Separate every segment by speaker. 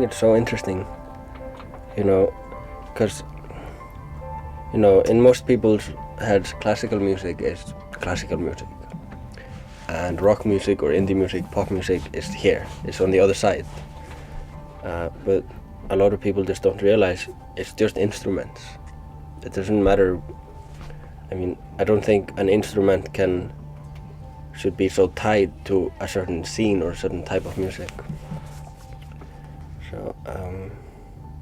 Speaker 1: think it's so interesting, because, in most people's heads, classical music is classical music. And rock music or indie music, pop music is here, it's on the other side. But a lot of people just don't realize it's just instruments. It doesn't matter. I don't think an instrument should be so tied to a certain scene or a certain type of music. So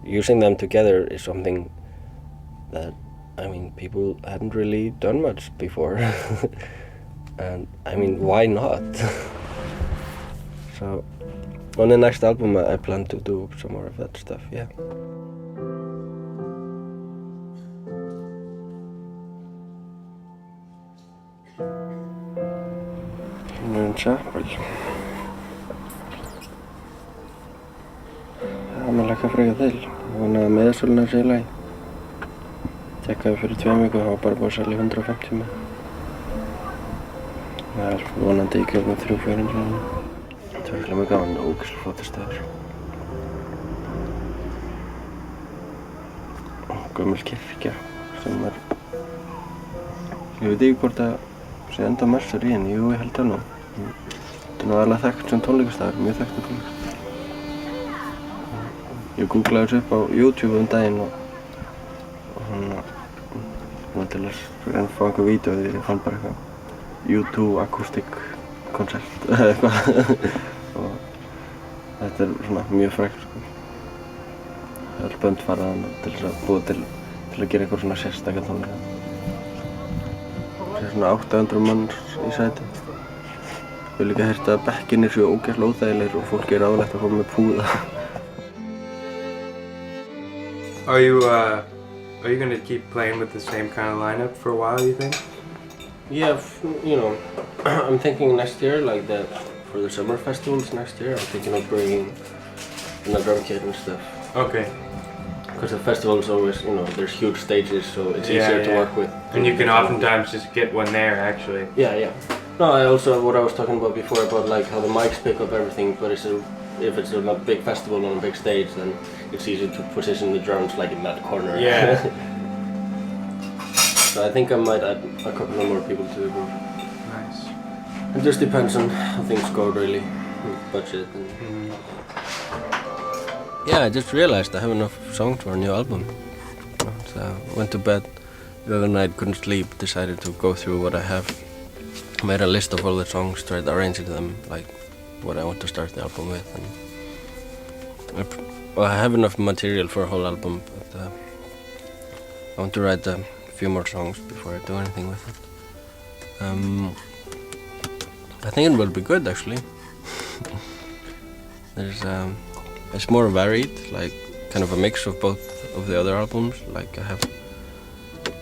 Speaker 1: using them together is something that people hadn't really done much before. And why not? So on the next album I plan to do some more of that stuff, yeah. Chapel. Já, maður lakka frekar til. Vona að miðasöluna sé í lagi. Tekkaði fyrir 2 vikum, það var bara búið að selja 150 með. Það er vonandi í kringum 300-400. Það er mjög gaman og ógeðslega flottir staður. Gömul kirkja sem er... Ég veit ekki hvort það sé enda messur í henni, jú ég held það nú. Þetta er alveg þekkt sem tónleikastaður, mjög þekktur tónleikastaður. Ég googlaði þessu upp á YouTube daginn og til að reyna að fá einhver vídeó því ég fann bara eitthvað U2 acoustic concert eða eitthvað. Og þetta er svona mjög frægt sko. Öll bönd fara þarna til þess að búa til að gera eitthvað svona sérstaka tónleika. Það er svona 800 manns í sæti. Ég hef líka heyrt að bekkirnir séu ógeðslega óþægilegir og fólki er aðalegt að koma með púða.
Speaker 2: Are you going to keep playing with the same kind of lineup for a while, you think?
Speaker 1: Yeah, I'm thinking next year, for the summer festivals next year, I'm thinking of bringing a drum kit and stuff.
Speaker 2: Okay.
Speaker 1: Because the festivals always, there's huge stages, so it's easier to work with.
Speaker 2: And you can oftentimes just get one there, actually.
Speaker 1: Yeah. No, what I was talking about before about how the mics pick up everything, but if it's a big festival on a big stage, then it's easy to position the drums in that corner.
Speaker 2: Yeah.
Speaker 1: So I think I might add a couple of more people to the group.
Speaker 2: Nice.
Speaker 1: It just depends on how things go really, with budget and... Yeah, I just realized I have enough songs for a new album. So I went to bed the other night, couldn't sleep, decided to go through what I have. Made a list of all the songs, tried arranging them what I want to start the album with. And I have enough material for a whole album, but I want to write a few more songs before I do anything with it. I think it will be good actually. It's more varied, kind of a mix of both of the other albums.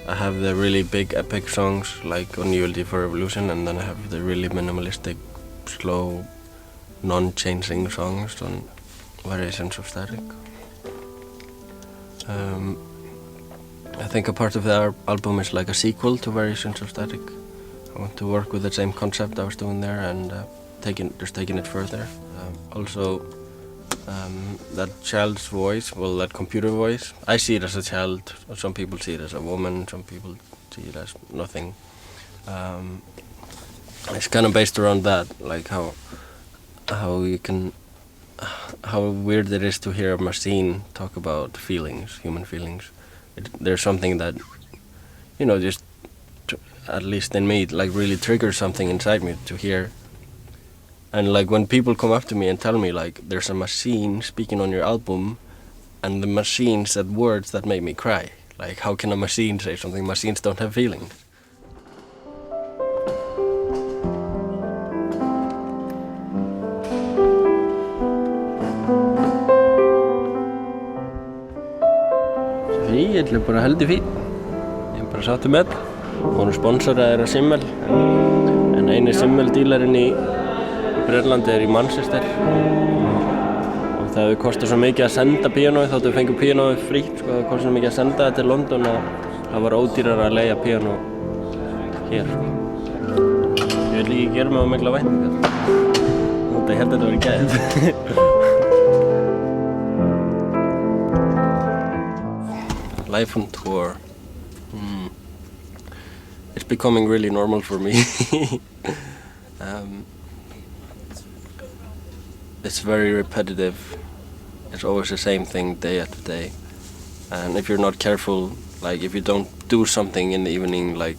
Speaker 1: I have the really big epic songs on ULD for Revolution, and then I have the really minimalistic, slow, non-changing songs on Variations of Static. I think a part of the album is a sequel to Variations of Static. I want to work with the same concept I was doing there and just taking it further. Also, that child's voice, that computer voice, I see it as a child. Some people see it as a woman, some people see it as nothing. It's kind of based around that, how weird it is to hear a machine talk about feelings, human feelings. There's something that, just at least in me, really triggers something inside me to hear. And when people come up to me and tell me there's a machine speaking on your album, and the machine said words that make me cry. How can a machine say something? Machines don't have feelings. Ég er bara heldur fín. Ég er bara sáttur með þetta. Hún sponsoraður af Simmel, en eini Simmel-dílarinn í Bretlandi er í Manchester. Og það hefur kostað svo mikið að senda píanóið, þáttu við fengum píanóið frítt, það kostað svo mikið að senda þetta til London að það var ódýrara að leigja píanó hér. Ég vil ekki gera mig á mikla væntingar. Ég held að þetta verið gæðið. life on tour. It's becoming really normal for me. It's very repetitive. It's always the same thing day after day. And if you're not careful, like if you don't do something in the evening, like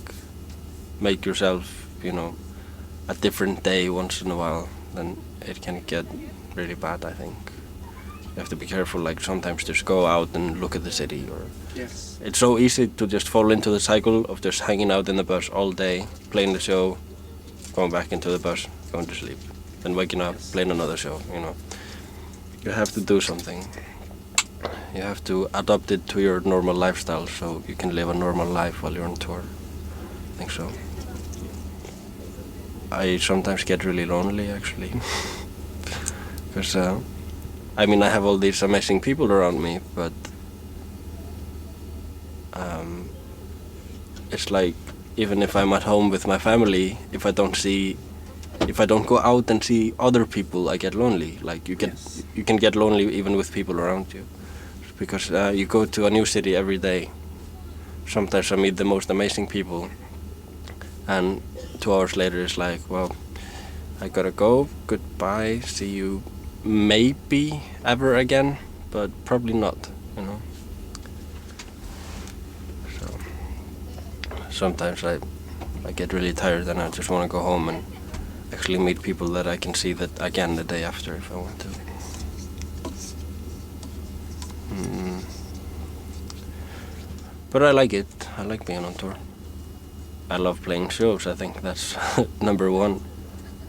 Speaker 1: make yourself, a different day once in a while, then it can get really bad, I think. You have to be careful, like sometimes just go out and look at the city. Or
Speaker 2: Yes.
Speaker 1: it's so easy to just fall into the cycle of just hanging out in the bus all day, playing the show, going back into the bus, going to sleep, then waking up, playing another show, You have to do something. You have to adapt it to your normal lifestyle so you can live a normal life while you're on tour. I think so. I sometimes get really lonely, actually. Because, I have all these amazing people around me, but it's like, even if I'm at home with my family, if I don't go out and see other people, I get lonely. Like you can get lonely even with people around you, because you go to a new city every day. Sometimes I meet the most amazing people, and 2 hours later it's like, well, I gotta go, goodbye, see you maybe ever again, but probably not, So sometimes I get really tired and I just want to go home and actually meet people that I can see that again the day after if I want to. But I like it. I like being on tour. I love playing shows. I think that's number one.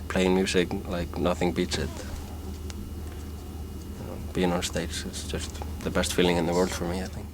Speaker 1: Playing music, like nothing beats it. Being on stage is just the best feeling in the world for me, I think.